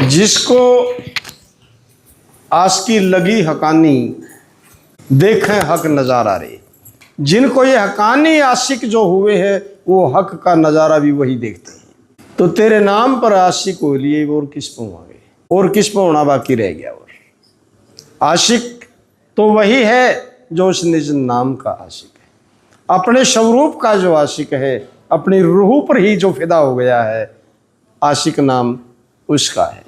जिसको आशिकी लगी हकानी, देखें हक नज़ारा रे। जिनको ये हकानी आशिक जो हुए हैं वो हक का नज़ारा भी वही देखते हैं। तो तेरे नाम पर आशिक हो लिए और किस पर होंगे, और किस पर होना बाकी रह गया। और आशिक तो वही है जो उस निज नाम का आशिक है, अपने स्वरूप का जो आशिक है, अपनी रूह पर ही जो फिदा हो गया है, आशिक नाम उसका है।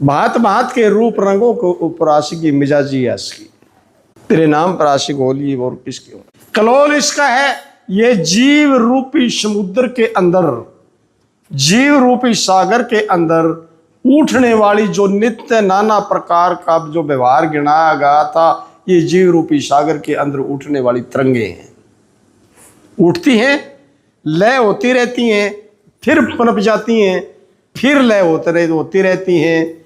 भांत भांत के रूप रंगों को ऊपर आशिकी मिजाजी आशिकी, तेरे नाम पर आशिक हो लिए और किसके हो। कलोल इसका है ये जीव रूपी समुद्र के अंदर, जीव रूपी सागर के अंदर उठने वाली जो नित्य नाना प्रकार का जो व्यवहार गिनाया गया था, ये जीव रूपी सागर के अंदर उठने वाली तरंगे हैं। उठती हैं, लय होती रहती हैं, फिर पनप जाती हैं, फिर लय होती रहती हैं।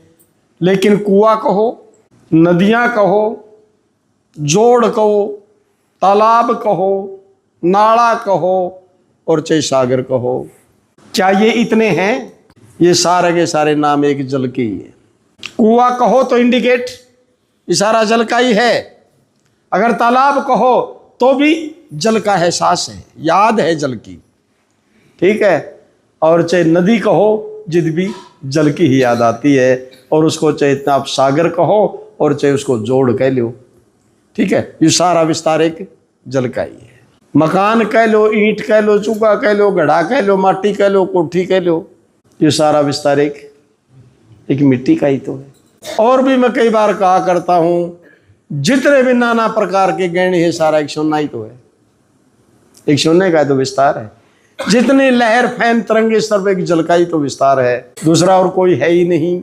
लेकिन कुआं कहो, नदियां कहो, जोड़ कहो, तालाब कहो, नाला कहो और चाहे सागर कहो, क्या ये इतने हैं? ये सारे के सारे नाम एक जल के ही है। कुआं कहो तो इंडिकेट इशारा जल का ही है, अगर तालाब कहो तो भी जल का एहसास है, याद है जल की, ठीक है। और चाहे नदी कहो जिद भी जल की ही याद आती है, और उसको चाहे आप सागर कहो और चाहे उसको जोड़ कह लो, ठीक है। ये सारा विस्तार एक जल का ही है। मकान कह लो, ईंट कह लो, चूका कह लो, गढ़ा कह लो, माटी कह लो, कोठी कह लो, ये सारा विस्तार एक मिट्टी का ही तो है। और भी मैं कई बार कहा करता हूँ, जितने भी नाना प्रकार के गहने हैं सारा एक सोना ही तो है, एक सोने का तो विस्तार है। जितनी लहर फैन तरंगे सर्व एक जल का ही तो विस्तार है, दूसरा और कोई है ही नहीं।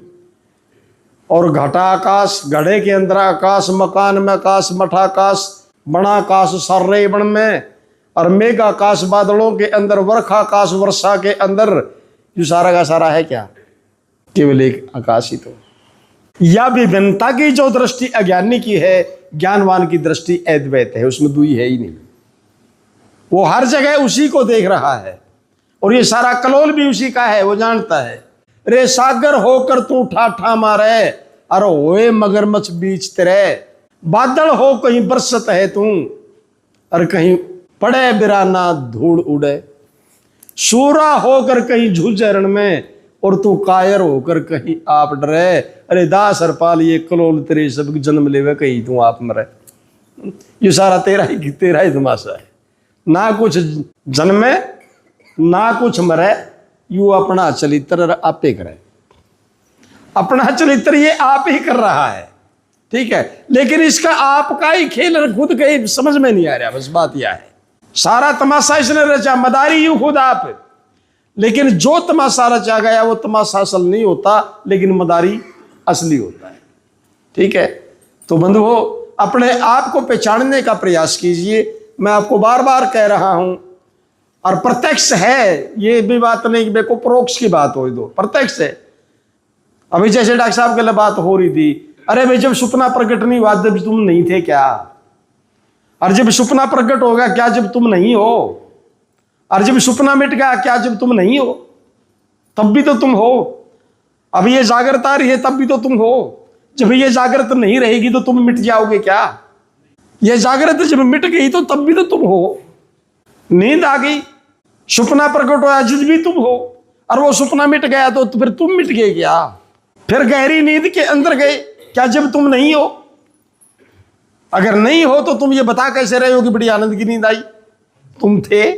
और घटा आकाश, घड़े के अंदर आकाश, मकान में आकाश, मठाकाश, बड़ा आकाश सर्रे बण में, और मेघ आकाश बादलों के अंदर, वर्षा आकाश वर्षा के अंदर, जो सारा का सारा है क्या? केवल एक आकाश ही तो। या विभिन्नता की जो दृष्टि अज्ञानी की है, ज्ञानवान की दृष्टि अद्वैत है, उसमें दुई है ही नहीं। वो हर जगह उसी को देख रहा है, और ये सारा कलोल भी उसी का है, वो जानता है। रे सागर होकर तू ठाठा मारे, अरे होए मगरमच्छ बीच तेरे, बादल हो कहीं बरसत है तू, और कहीं पड़े बिराना धूड़ उड़े, सूरा होकर कहीं झूझे रण में, और तू कायर होकर कहीं आप डरे। अरे दास हरपाल ये कलोल तेरे सब जन्म लेवे, कहीं तू आप मरे। ये सारा तेरा ही तमाशा है, ना कुछ जन्मे ना कुछ मरे, यू अपना चरित्र आपे करे, अपना चरित्र ये आप ही कर रहा है, ठीक है। लेकिन इसका आपका ही खेल खुद कहीं समझ में नहीं आ रहा, बस बात यह है। सारा तमाशा इसने रचा, मदारी यू खुद आप, लेकिन जो तमाशा रचा गया वो तमाशा असल नहीं होता, लेकिन मदारी असली होता है, ठीक है। तो बंधुओं, अपने आप को पहचानने का प्रयास कीजिए। मैं आपको बार बार कह रहा हूं, और प्रत्यक्ष है, ये भी बात नहीं कि मेरे को परोक्ष की बात हो, दो प्रत्यक्ष है। अभी जैसे डॉक्टर साहब के लिए बात हो रही थी, अरे भाई जब सपना प्रकट नहीं हुआ जब तुम नहीं थे क्या? और जब सपना प्रकट होगा क्या जब तुम नहीं हो? और जब सपना मिट गया क्या जब तुम नहीं हो? तब भी तो तुम हो। अभी ये जागृत आ रही है तब भी तो तुम हो। जब ये जागृत नहीं रहेगी तो तुम मिट जाओगे क्या? ये जागृत जब मिट गई तो तब भी तो तुम हो। नींद आ गई, सपना प्रकट हुआ जिस भी तुम हो, और वो सपना मिट गया तो फिर तुम मिट गए क्या? फिर गहरी नींद के अंदर गए क्या जब तुम नहीं हो? अगर नहीं हो तो तुम ये बता कैसे रहे हो कि बड़ी आनंद की नींद आई? तुम थे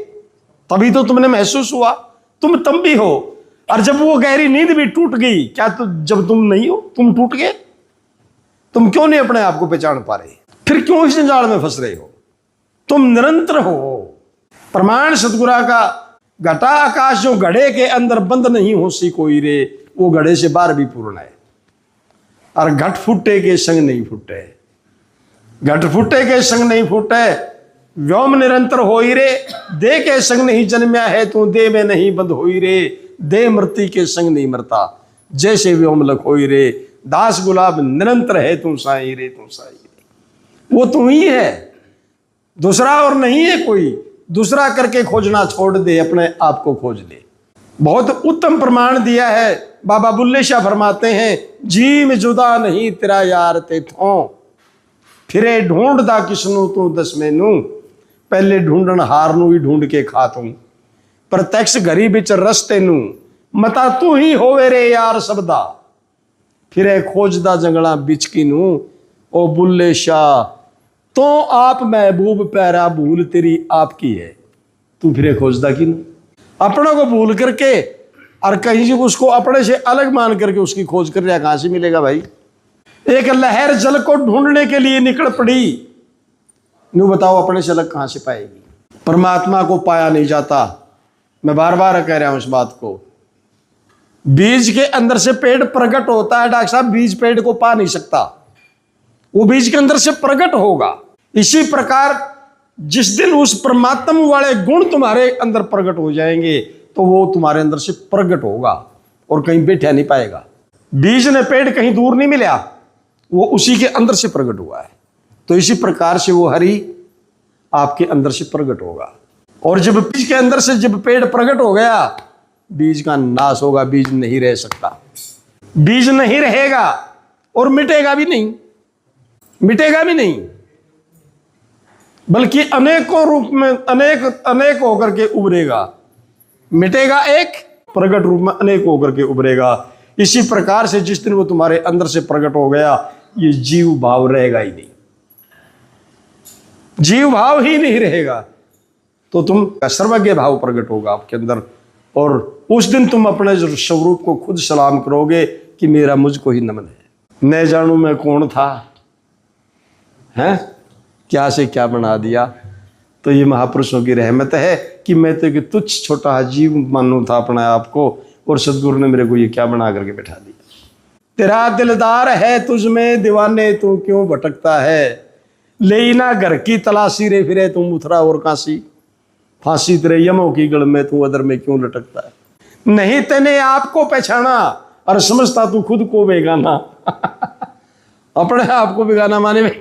तभी तो तुमने महसूस हुआ, तुम तब भी हो। और जब वो गहरी नींद भी टूट गई क्या तो जब तुम नहीं हो तुम टूट गए? तुम क्यों नहीं अपने आप को पहचान पा रहे? फिर क्यों इस जाल में फंस रहे हो? तुम निरंतर हो। प्रमाण सतगुरा का घटा आकाश जो घड़े के अंदर बंद नहीं हो सी कोई रे, वो घड़े से बाहर भी पूर्ण है। और घट फूटे के संग नहीं फूटे, घट फूटे के संग नहीं फूटे, व्योम निरंतर होई रे, दे के संग नहीं जन्म्या है तू, दे में नहीं बंद होई रे, दे मृति के संग नहीं मरता, जैसे व्योम लख होई रे, दास गुलाब निरंतर है तू साई रे, तू साई रे। वो तू ही है, दूसरा और नहीं है कोई। दूसरा करके खोजना छोड़ दे, अपने आप को खोज ले। बहुत उत्तम प्रमाण दिया है। बाबा बुल्ले शाह फरमाते हैं, जी में जुदा नहीं तेरा यार तेथों, फिरे ढूंढदा किसनू तू दस मैनू, पहले ढूंढन हार नू ही ढूंढ के खा तू, प्रत्यक्ष घरी बिच रस्ते नू, मता तू ही होवे रे यार सबदा, फिरे खोजदा जंगला बिच की नू, ओ बुल्ले शाह तो आप महबूब पैरा भूल तेरी आपकी है, तू फिरे खोजदा की नू। अपनों को भूल करके और कहीं से उसको अपने से अलग मान करके उसकी खोज कर रहा, कहां से मिलेगा भाई। एक लहर जल को ढूंढने के लिए निकल पड़ी, नू बताओ अपने से अलग कहां से पाएगी। परमात्मा को पाया नहीं जाता, मैं बार बार कह रहा हूं इस बात को। बीज के अंदर से पेड़ प्रकट होता है डॉक्टर साहब, बीज पेड़ को पा नहीं सकता, वो बीज के अंदर से प्रकट होगा। इसी प्रकार जिस दिन उस परमात्मा वाले गुण तुम्हारे अंदर प्रकट हो जाएंगे तो वो तुम्हारे अंदर से प्रकट होगा और कहीं बैठा नहीं पाएगा। बीज ने पेड़ कहीं दूर नहीं मिला, वो उसी के अंदर से प्रकट हुआ है। तो इसी प्रकार से वो हरि आपके अंदर से प्रकट होगा। और जब बीज के अंदर से जब पेड़ प्रकट हो गया, बीज का नाश होगा, बीज नहीं रह सकता, बीज नहीं रहेगा और मिटेगा भी नहीं, मिटेगा भी नहीं, बल्कि अनेकों रूप में अनेक होकर के उभरेगा। मिटेगा एक, प्रकट रूप में अनेक होकर के उभरेगा। इसी प्रकार से जिस दिन वो तुम्हारे अंदर से प्रकट हो गया, ये जीव भाव रहेगा ही नहीं, जीव भाव ही नहीं रहेगा, तो तुम सर्वज्ञ भाव प्रकट होगा आपके अंदर। और उस दिन तुम अपने स्वरूप को खुद सलाम करोगे कि मेरा मुझको ही नमन है। न जानू मैं कौन था, हैं क्या से क्या बना दिया। तो ये महापुरुषों की रहमत है कि मैं तो एक तुच्छ छोटा जीव मानू था अपने आप को, और सदगुरु ने मेरे को ये क्या बना करके बैठा दिया। तेरा दिलदार है तुझ में दीवाने तू क्यों भटकता है, ले ना घर की तलाशी रे फिरे तू मुथरा और काशी, फांसी तेरे यमों की गढ़ में तू अदर में क्यों लटकता है। नहीं तेने आपको पहचाना और समझता तू खुद को बेगाना अपने आप को बेगाना माने में।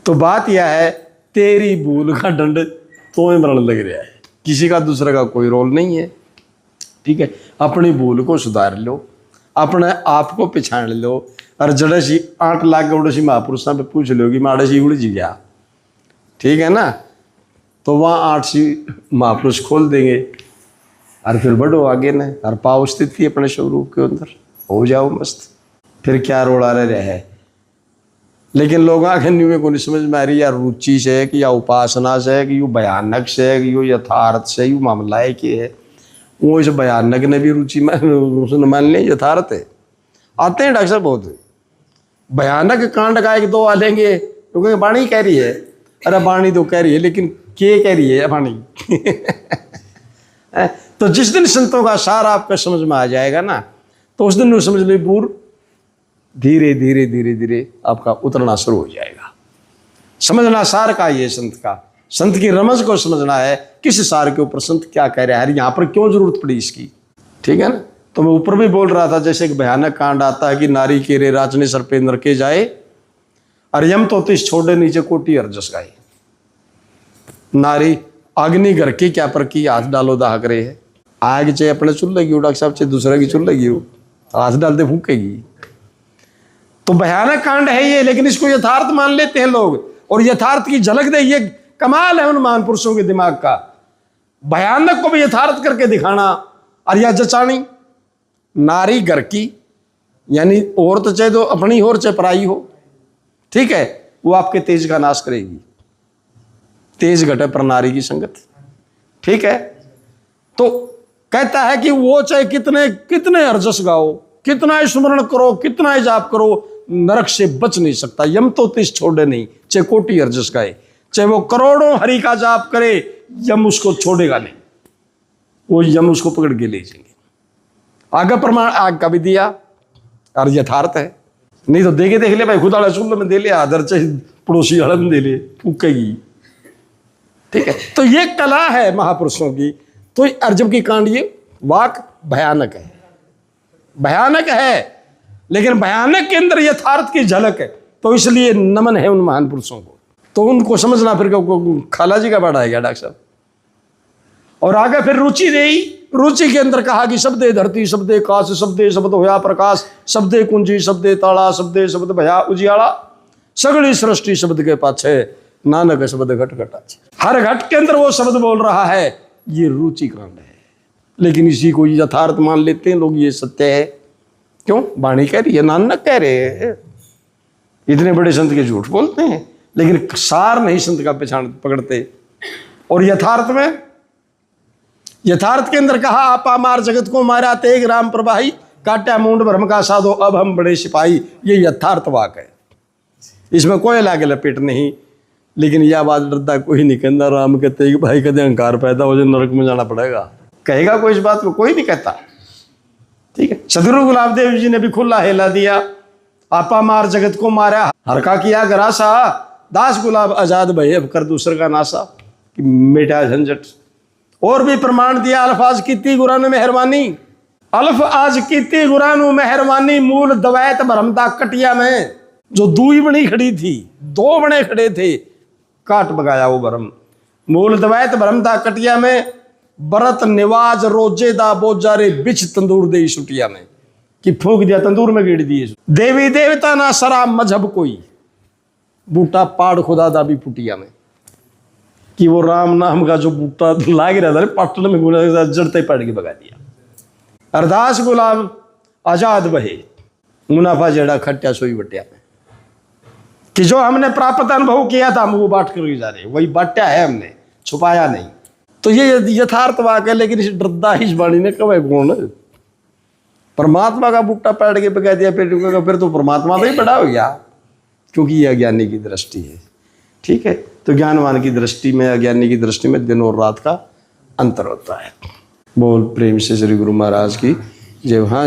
तो बात यह है, तेरी भूल का दंड तो मरण लग रहा है, किसी का दूसरे का कोई रोल नहीं है। ठीक है, अपनी भूल को सुधार लो, अपने आप को पहचान लो, और जड़े सी 8 लाख उड़े सी महापुरुषों पे पूछ लो कि माड़े सी उड़ जी गया, ठीक है ना, तो वहाँ 8 सी महापुरुष खोल देंगे और फिर बढ़ो आगे न, और पाओ स्थिति अपने स्वरूप के अंदर, हो जाओ मस्त, फिर क्या रोड़ा रहे है। लेकिन लोग आगे न्यू को नहीं समझ में आ रही, या रुचि से कि या उपासना से कि यू भयानक से कि यू यथार्थ से, यू मामला है कि है वो इस भयानक ने भी रुचि उसने मान लिया यथार्थ है। आते हैं डॉक्टर साहब बहुत भयानक कांड का 1-2 आ लेंगे, क्योंकि वाणी कह रही है, अरे वाणी तो कह रही है लेकिन क्या कह रही है वाणी तो जिस दिन संतों का सार आपका समझ में आ जाएगा ना, तो उस दिन वो समझ लो पूर्व धीरे धीरे धीरे धीरे आपका उतरना शुरू हो जाएगा। समझना सार का ये संत का, संत की रमज को समझना है, किस सार के ऊपर संत क्या कह रहा है, यहाँ पर क्यों जरूरत पड़ी इसकी, ठीक है ना। तो मैं ऊपर भी बोल रहा था, जैसे एक भयानक कांड आता है कि नारी के रे राजने सर पे नरके जाए, और यम तो तिस छोड़े नीचे कोटी अर्जस गाए। नारी अग्नि घर की क्या पर की हाथ डालो दाह करे है, आग चाहे अपने चूल्हे की डॉक्टर साहब चाहे दूसरे की चूल्हे की, हाथ डालते फूकेगी। तो भयानक कांड है ये, लेकिन इसको यथार्थ मान लेते हैं लोग, और यथार्थ की झलक दे, ये कमाल है उन महापुरुषों के दिमाग का, भयानक को भी यथार्थ करके दिखाना। और यह जचानी नारी घर की, यानी औरत चाहे तो अपनी हो चाहे पराई हो, ठीक है, वो आपके तेज का नाश करेगी, तेज घटे पर नारी की संगत, ठीक है। तो कहता है कि वो चाहे कितने कितने अर्जस गाओ, कितना स्मरण करो, कितना जाप करो, नरक से बच नहीं सकता। यम तो तिस छोड़े नहीं, चाहे कोटि अर्जस गाए, चाहे वो करोड़ों हरि का जाप करे, यम उसको छोड़ेगा नहीं, वो यम उसको पकड़ के ले जाएंगे। आगे प्रमाण आग का भी दिया, और यथार्थ है, नहीं तो देखे देख ले भाई, खुद आड़ा चूल्हे में दे ले, आदर चाहे पड़ोसी आड़ा में दे ले, फूकेगी, ठीक है। तो ये कला है महापुरुषों की। तो अर्जुन की कांड ये वाक भयानक है, भयानक है, लेकिन भयानक के अंदर यथार्थ की झलक है। तो इसलिए नमन है उन महान पुरुषों को। तो उनको समझना, फिर खाला जी का बाड़ा है क्या डॉक्टर साहब, और आगे फिर रुचि रही, रुचि के अंदर कहा कि शब्दे धरती शब्दे काश शब्दे शब्द होया प्रकाश शब्दे कुंजी शब्दे ताला शब्दे शब्द भया उजियाला सगड़ी सृष्टि शब्द के पाछे नानक शब्द घट घटा। हर घट के अंदर वो शब्द बोल रहा है, ये रुचि कांड है। लेकिन इसी को यथार्थ मान लेते हैं लोग, ये सत्य है। क्यों? वाणी कह रही है, नानक कह रहे हैं। इतने बड़े संत के झूठ बोलते हैं लेकिन सार नहीं संत का पहचान पकड़ते। और यथार्थ में, यथार्थ के अंदर कहा आपा मार जगत को मारा तेग राम प्रभाई काट्या मूंड भ्रम का साधो अब हम बड़े सिपाही। ये यथार्थ वाक है, इसमें कोई लागे लपेट नहीं। लेकिन यह बात डरता कोई नहीं कहता, राम कहते कि भाई कदे अहंकार पैदा हो जाए नरक में जाना पड़ेगा, कहेगा कोई इस बात को? कोई नहीं कहता। ठीक है, सदगुरु गुलाबदेव जी ने भी खुला हेला दिया, आपा मार जगत को मारा हर का किया गरासा दास गुलाब आजाद भय अब कर दूसरे का नासा, कि मिटा झंझट। और भी प्रमाण दिया, अल्फाज कीती गुरां ने मेहरबानी, अल्फ आज कीती गुरां नु मेहरबानी मूल दवैत भरमदा कटिया में। जो दूई बनी खड़ी थी, दो बने खड़े थे, काट बगाया वो भरम। मूल दवैत भरमदा कटिया में बरत निवाज रोजेदा बोजारे बिछ तंदूर दे छुटिया में, कि फूंक दिया तंदूर में गिर दिए। देवी देवता ना सरा मजहब कोई बूटा पाड़ खुदा दा भी पुटिया में, कि वो राम नाम का जो बूटा लाग रहा था पाटन में जड़ते पड़ के भगा दिया। अरदास गुलाब आजाद बहे मुनाफा जेड़ा खट्या सोई बटिया में, कि जो हमने प्राप्त अनुभव किया था हम वो बांट कर जा रहे, वही बांटा है हमने, छुपाया नहीं। तो ये यथार्थ वाक है। लेकिन इस डरदा इस वाणी ने कब कौन परमात्मा का बूटा पैड़ के पका दिया फिर तो परमात्मा तो ही बड़ा हो गया, क्योंकि ये अज्ञानी की दृष्टि है। ठीक है, तो ज्ञानवान की दृष्टि में अज्ञानी की दृष्टि में दिन और रात का अंतर होता है। बोल प्रेम से श्री गुरु महाराज की जय। हाँ।